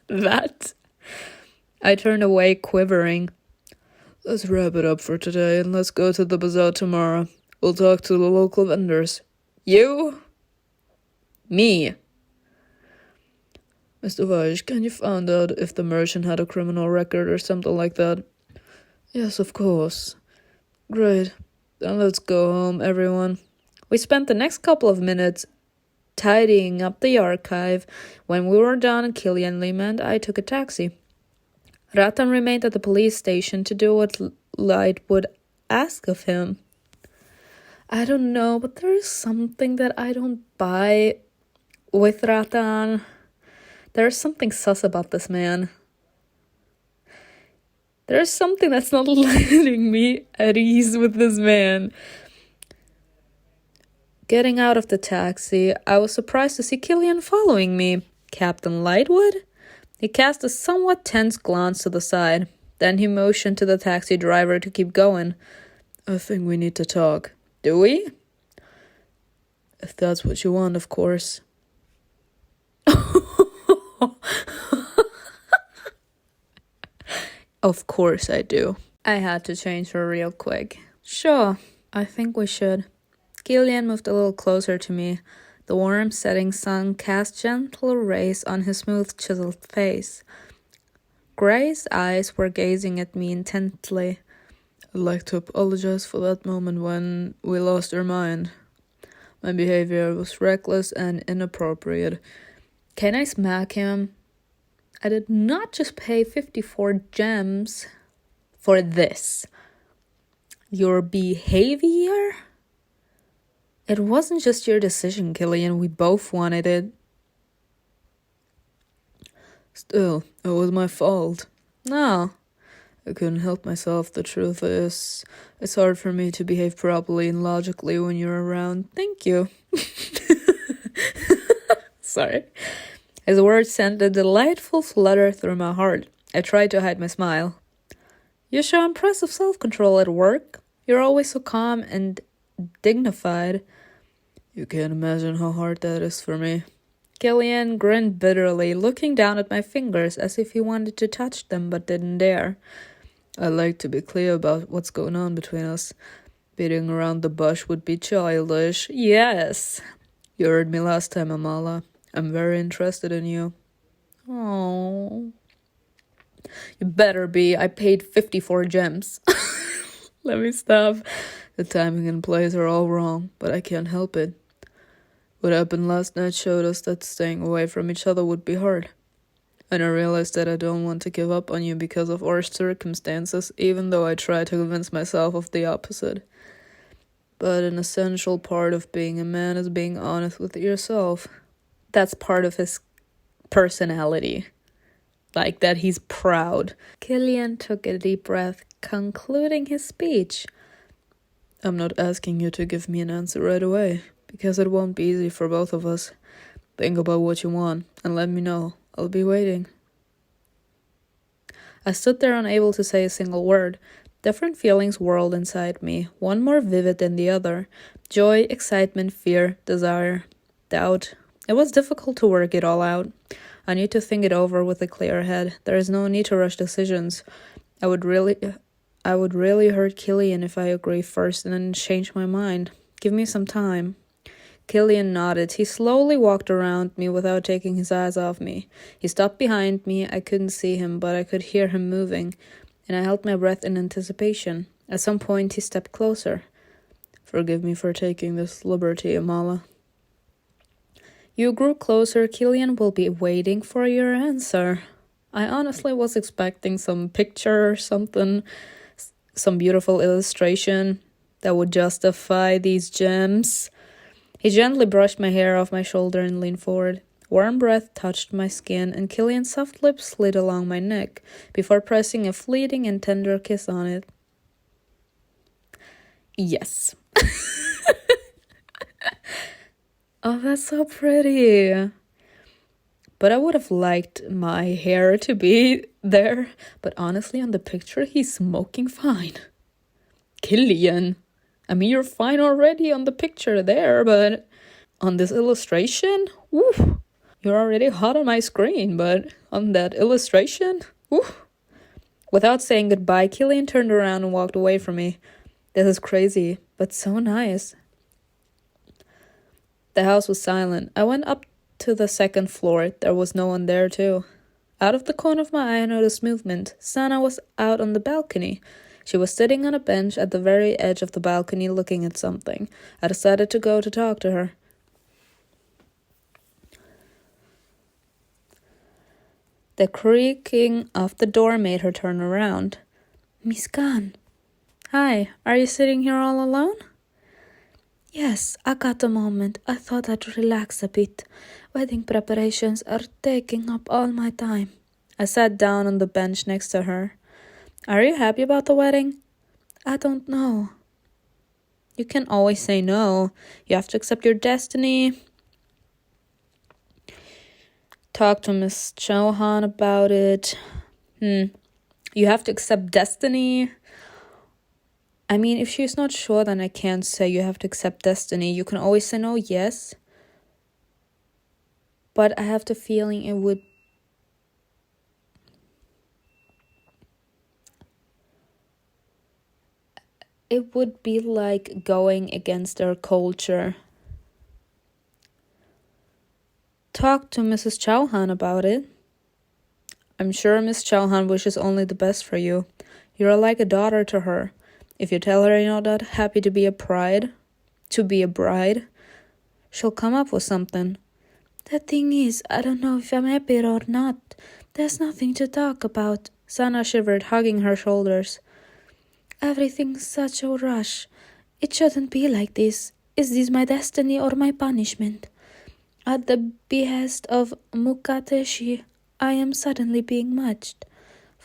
That? I turned away, quivering. Let's wrap it up for today, and let's go to the bazaar tomorrow. We'll talk to the local vendors. You? Me? Mr. Vaj, can you find out if the merchant had a criminal record or something like that? Yes, of course. Great. Then let's go home, everyone. We spent the next couple of minutes tidying up the archive. When we were done, Killian, Lima, and I took a taxi. Ratan remained at the police station to do what Light would ask of him. I don't know, but there is something that I don't buy with Ratan. There's something sus about this man. There's something that's not letting me at ease with this man. Getting out of the taxi, I was surprised to see Killian following me. Captain Lightwood? He cast a somewhat tense glance to the side. Then he motioned to the taxi driver to keep going. I think we need to talk. Do we? If that's what you want, of course. Of course I do. I had to change her real quick. Sure, I think we should. Killian moved a little closer to me. The warm setting sun cast gentle rays on his smooth chiseled face. Gray's eyes were gazing at me intently. I'd like to apologize for that moment when we lost our mind. My behavior was reckless and inappropriate. Can I smack him? I did not just pay 54 gems for this. Your behavior? It wasn't just your decision, Killian. We both wanted it. Still, it was my fault. No, I couldn't help myself. The truth is, it's hard for me to behave properly and logically when you're around. Thank you. Sorry. His words sent a delightful flutter through my heart. I tried to hide my smile. You show impressive self-control at work. You're always so calm and dignified. You can't imagine how hard that is for me. Killian grinned bitterly, looking down at my fingers as if he wanted to touch them but didn't dare. I like to be clear about what's going on between us. Beating around the bush would be childish. Yes. You heard me last time, Amala. I'm very interested in you. Oh. You better be. I paid 54 gems. Let me stop. The timing and place are all wrong, but I can't help it. What happened last night showed us that staying away from each other would be hard. And I realized that I don't want to give up on you because of our circumstances, even though I try to convince myself of the opposite. But an essential part of being a man is being honest with yourself. That's part of his personality. Like that he's proud. Killian took a deep breath, concluding his speech. I'm not asking you to give me an answer right away, because it won't be easy for both of us. Think about what you want, and let me know. I'll be waiting. I stood there unable to say a single word. Different feelings whirled inside me, one more vivid than the other. Joy, excitement, fear, desire, doubt. It was difficult to work it all out. I need to think it over with a clear head. There is no need to rush decisions. I would really hurt Killian if I agree first and then change my mind. Give me some time. Killian nodded. He slowly walked around me without taking his eyes off me. He stopped behind me. I couldn't see him, but I could hear him moving, and I held my breath in anticipation. At some point, he stepped closer. Forgive me for taking this liberty, Amala. You grew closer. Killian will be waiting for your answer. I honestly was expecting some picture or something, some beautiful illustration that would justify these gems. He gently brushed my hair off my shoulder and leaned forward. Warm breath touched my skin, and Killian's soft lips slid along my neck before pressing a fleeting and tender kiss on it. Yes. Oh, that's so pretty. But I would have liked my hair to be there. But honestly, on the picture, he's smoking fine. Killian. I mean, you're fine already on the picture there, but on this illustration, woo, you're already hot on my screen, but on that illustration, woo. Without saying goodbye, Killian turned around and walked away from me. This is crazy, but so nice. The house was silent. I went up to the second floor. There was no one there, too. Out of the corner of my eye, I noticed movement. Sana was out on the balcony. She was sitting on a bench at the very edge of the balcony looking at something. I decided to go to talk to her. The creaking of the door made her turn around. Miss Khan. Hi, are you sitting here all alone? Yes, I got a moment. I thought I'd relax a bit. Wedding preparations are taking up all my time. I sat down on the bench next to her. Are you happy about the wedding? I don't know. You can always say no. You have to accept your destiny. Talk to Miss Chauhan about it. You have to accept destiny. I mean, if she's not sure, then I can't say you have to accept destiny. You can always say no, yes. But I have the feeling it would be like going against their culture. Talk to Mrs. Chauhan about it. I'm sure Miss Chauhan wishes only the best for you. You're like a daughter to her. If you tell her you're not happy to be a bride, she'll come up with something. The thing is, I don't know if I'm happy or not. There's nothing to talk about. Sana shivered, hugging her shoulders. Everything's such a rush. It shouldn't be like this. Is this my destiny or my punishment? At the behest of Mukateshi, I am suddenly being matched.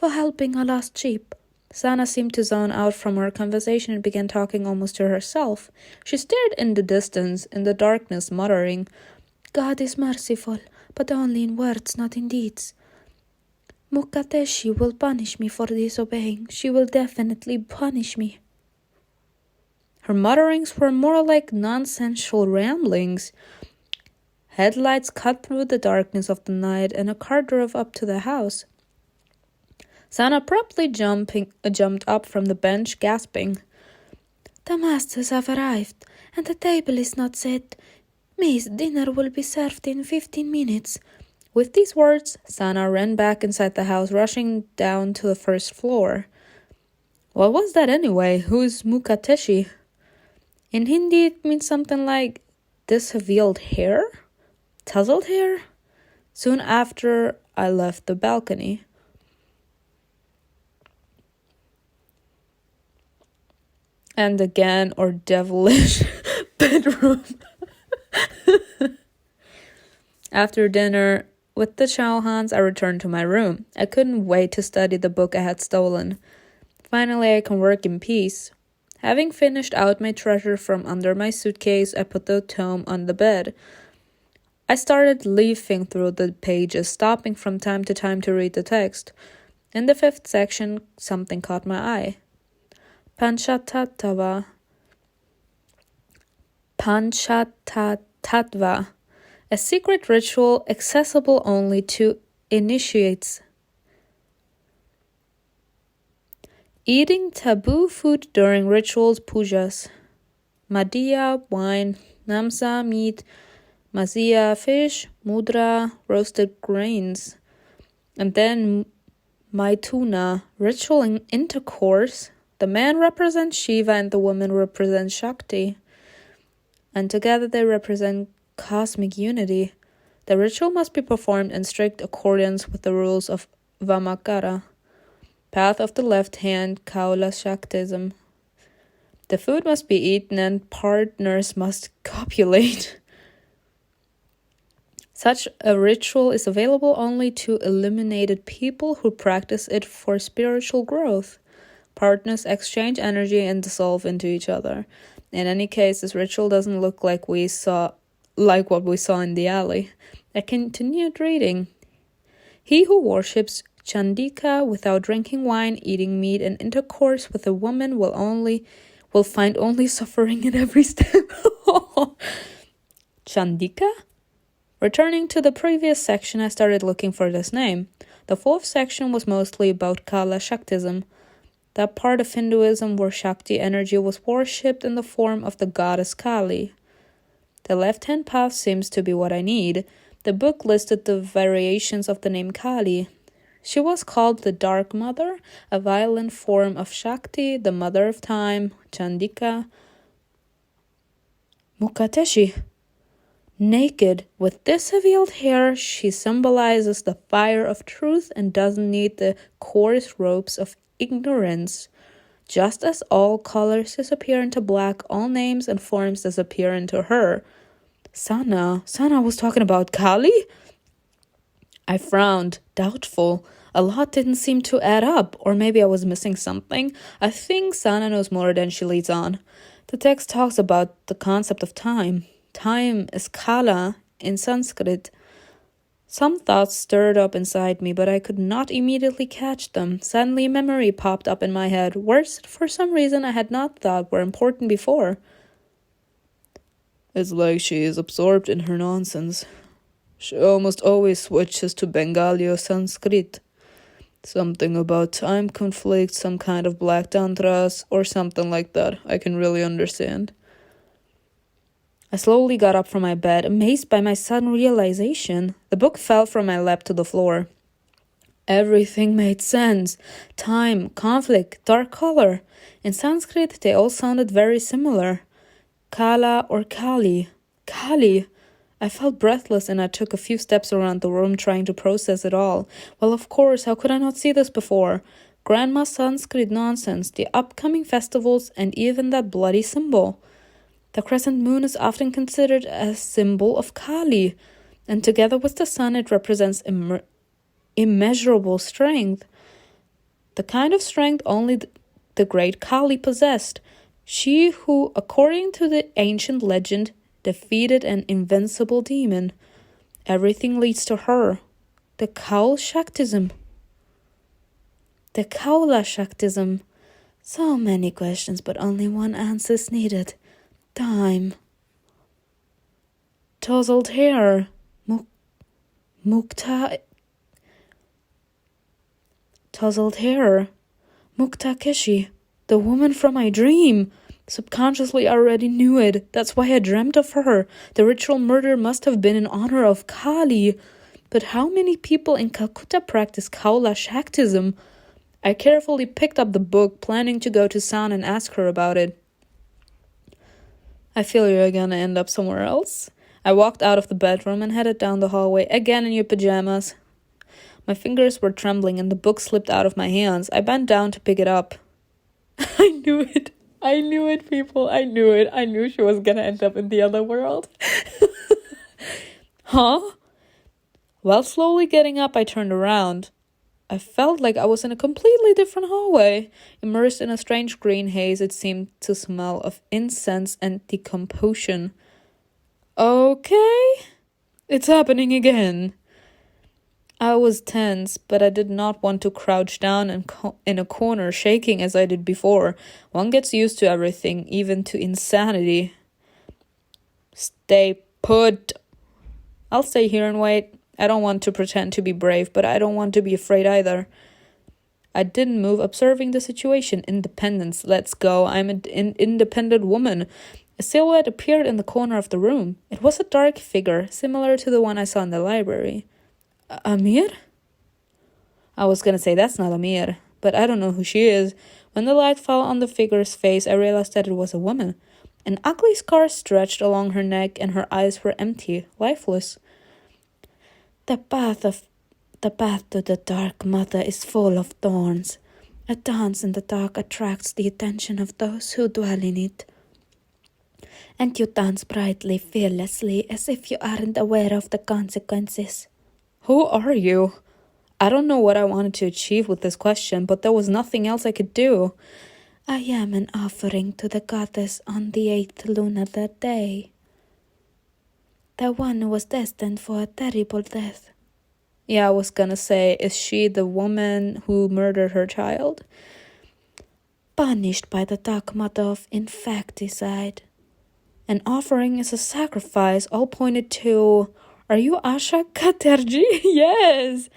for helping a lost sheep. Sana seemed to zone out from her conversation and began talking almost to herself. She stared in the distance, in the darkness, muttering, God is merciful, but only in words, not in deeds. Mukateshi will punish me for disobeying. She will definitely punish me. Her mutterings were more like nonsensical ramblings. Headlights cut through the darkness of the night, and a car drove up to the house. Sana abruptly jumped up from the bench, gasping. The masters have arrived, and the table is not set. Miss, dinner will be served in 15 minutes. With these words, Sana ran back inside the house, rushing down to the first floor. What was that anyway? Who's Mukateshi? In Hindi, it means something like disheveled hair? Tousled hair? Soon after, I left the balcony. And again, our devilish bedroom. After dinner, with the Chauhans, I returned to my room. I couldn't wait to study the book I had stolen. Finally, I can work in peace. Having finished out my treasure from under my suitcase, I put the tome on the bed. I started leafing through the pages, stopping from time to time to read the text. In the 5th section, something caught my eye. Panchatattva, a secret ritual accessible only to initiates. Eating taboo food during rituals, pujas. Madhya, wine. Namsa, meat. Masya, fish. Mudra, roasted grains. And then Maituna, ritual intercourse. The man represents Shiva and the woman represents Shakti. And together they represent cosmic unity. The ritual must be performed in strict accordance with the rules of Vamakara, path of the left hand, Kaula Shaktism. The food must be eaten and partners must copulate. Such a ritual is available only to illuminated people who practice it for spiritual growth. Partners exchange energy and dissolve into each other. In any case, this ritual doesn't look like what we saw in the alley. I continued reading. He who worships Chandika without drinking wine, eating meat, and intercourse with a woman will find only suffering in every step. Chandika? Returning to the previous section, I started looking for this name. The 4th section was mostly about Kala Shaktism, that part of Hinduism where Shakti energy was worshipped in the form of the goddess Kali. The left-hand path seems to be what I need. The book listed the variations of the name Kali. She was called the Dark Mother, a violent form of Shakti, the Mother of Time, Chandika. Mukateshi. Naked, with disheveled hair, she symbolizes the fire of truth and doesn't need the coarse robes of ignorance. Just as all colors disappear into black, all names and forms disappear into her. Sana was talking about Kali? I frowned, doubtful. A lot didn't seem to add up, or maybe I was missing something. I think Sana knows more than she leads on. The text talks about the concept of time. Time is kala in Sanskrit. Some thoughts stirred up inside me, but I could not immediately catch them. Suddenly, memory popped up in my head, words that for some reason I had not thought were important before. It's like she is absorbed in her nonsense. She almost always switches to Bengali or Sanskrit. Something about time conflict, some kind of black tantras, or something like that. I can really understand. I slowly got up from my bed, amazed by my sudden realization. The book fell from my lap to the floor. Everything made sense. Time, conflict, dark color. In Sanskrit, they all sounded very similar. Kala or Kali. Kali. I felt breathless and I took a few steps around the room trying to process it all. Well, of course, how could I not see this before? Grandma's Sanskrit nonsense, the upcoming festivals, and even that bloody symbol. The crescent moon is often considered a symbol of Kali, and together with the sun it represents immeasurable strength. The kind of strength only the great Kali possessed. She who, according to the ancient legend, defeated an invincible demon. Everything leads to her. The Kaula Shaktism. The Kaula Shaktism. So many questions, but only one answer is needed. Time. Tousled hair. Tousled hair. Mukta Keshi. The woman from my dream. Subconsciously, I already knew it. That's why I dreamt of her. The ritual murder must have been in honor of Kali. But how many people in Calcutta practice Kaula Shaktism? I carefully picked up the book, planning to go to San and ask her about it. I feel you're gonna end up somewhere else. I walked out of the bedroom and headed down the hallway, again in your pajamas. My fingers were trembling and the book slipped out of my hands. I bent down to pick it up. I knew it. I knew it, people. I knew it. I knew she was gonna end up in the other world. Huh? While slowly getting up, I turned around. I felt like I was in a completely different hallway. Immersed in a strange green haze, it seemed to smell of incense and decomposition. Okay, it's happening again. I was tense, but I did not want to crouch down in a corner, shaking as I did before. One gets used to everything, even to insanity. Stay put. I'll stay here and wait. I don't want to pretend to be brave, but I don't want to be afraid either. I didn't move, observing the situation. Independence, let's go. I'm an independent woman. A silhouette appeared in the corner of the room. It was a dark figure, similar to the one I saw in the library. Amir? I was gonna say that's not Amir, but I don't know who she is. When the light fell on the figure's face, I realized that it was a woman. An ugly scar stretched along her neck, and her eyes were empty, lifeless. The path to the Dark Mother is full of thorns. A dance in the dark attracts the attention of those who dwell in it. And you dance brightly, fearlessly, as if you aren't aware of the consequences. Who are you? I don't know what I wanted to achieve with this question, but there was nothing else I could do. I am an offering to the goddess on the 8th lunar day. The one who was destined for a terrible death. Yeah, I was gonna say, is she the woman who murdered her child? Punished by the Dark Mother of infanticide. An offering is a sacrifice, all pointed to... Are you Asha Katerji? Yes!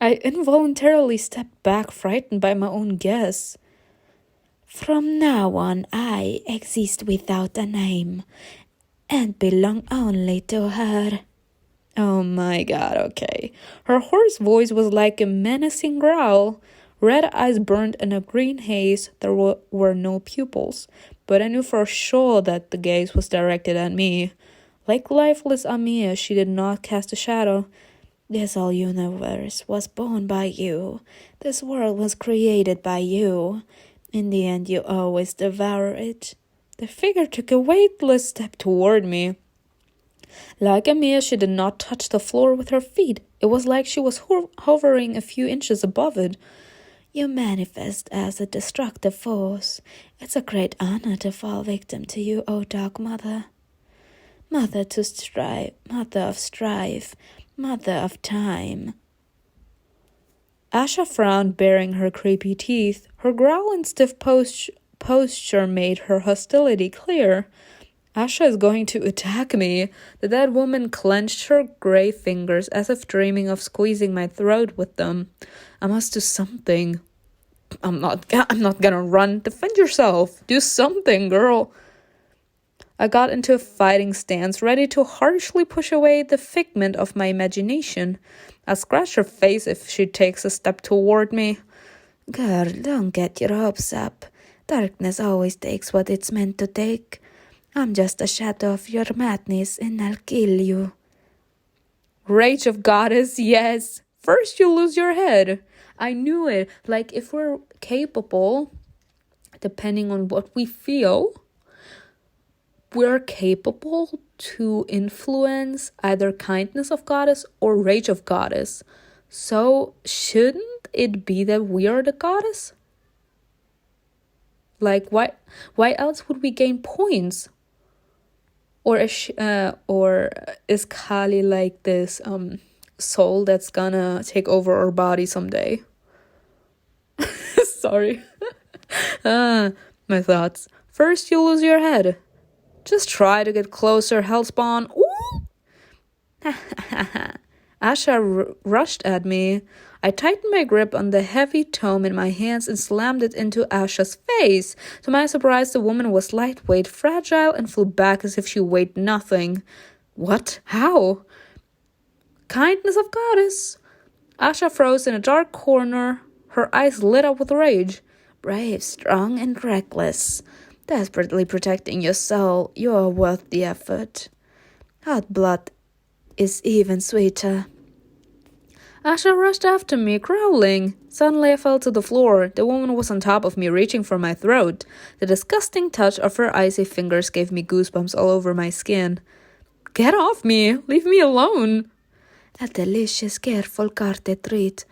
I involuntarily stepped back, frightened by my own guess. From now on, I exist without a name, and belong only to her. Oh my god, okay. Her hoarse voice was like a menacing growl. Red eyes burned in a green haze. There were no pupils, but I knew for sure that the gaze was directed at me. Like lifeless Amir, she did not cast a shadow. This whole universe was born by you. This world was created by you. In the end, you always devour it. The figure took a weightless step toward me. Like Amir, she did not touch the floor with her feet. It was like she was hovering a few inches above it. You manifest as a destructive force. It's a great honor to fall victim to you, O Dark Mother. Mother to strive, mother of strife, mother of time. Asha frowned, baring her creepy teeth. Her growl and stiff posture made her hostility clear. Asha is going to attack me. The dead woman clenched her gray fingers as if dreaming of squeezing my throat with them. I must do something. I'm not gonna run. Defend yourself. Do something, girl. I got into a fighting stance, ready to harshly push away the figment of my imagination. I'll scratch her face if she takes a step toward me. Girl, don't get your hopes up. Darkness always takes what it's meant to take. I'm just a shadow of your madness, and I'll kill you. Rage of Goddess, yes. First you lose your head. I knew it. Like, if we're capable, depending on what we feel, we're capable to influence either kindness of Goddess or rage of Goddess. So shouldn't it be that we are the goddess? Like, why else would we gain points? Or is Kali like this soul that's gonna take over our body someday? Sorry. My thoughts. First, you lose your head. Just try to get closer, Hellspawn. Ooh! Asha rushed at me. I tightened my grip on the heavy tome in my hands and slammed it into Asha's face. To my surprise, the woman was lightweight, fragile, and flew back as if she weighed nothing. What? How? Kindness of goddess. Asha froze in a dark corner, her eyes lit up with rage. Brave, strong, and reckless. Desperately protecting your soul, you are worth the effort. Hot blood is even sweeter. Asha rushed after me, growling. Suddenly I fell to the floor. The woman was on top of me, reaching for my throat. The disgusting touch of her icy fingers gave me goosebumps all over my skin. Get off me! Leave me alone! A delicious, careful garden treat.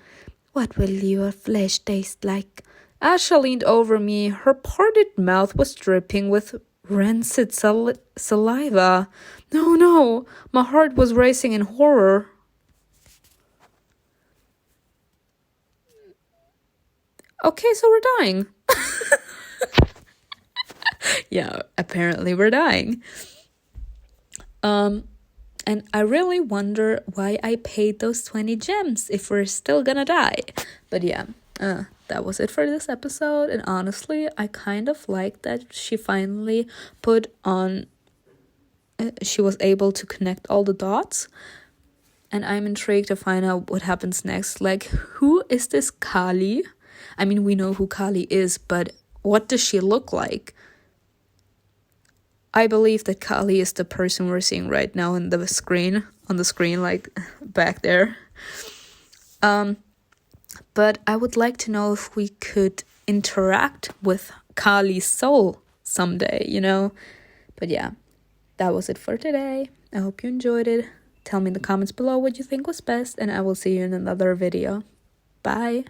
What will your flesh taste like? Asha leaned over me. Her parted mouth was dripping with rancid saliva. No! My heart was racing in horror. Okay, so we're dying. Yeah, apparently we're dying. And I really wonder why I paid those 20 gems if we're still gonna die. But yeah, that was it for this episode. And honestly, I kind of like that she finally put on... she was able to connect all the dots. And I'm intrigued to find out what happens next. Like, who is this Kali? I mean, we know who Kali is, but what does she look like? I believe that Kali is the person we're seeing right now on the screen, like back there. But I would like to know if we could interact with Kali's soul someday, you know? But yeah, that was it for today. I hope you enjoyed it. Tell me in the comments below what you think was best, and I will see you in another video. Bye!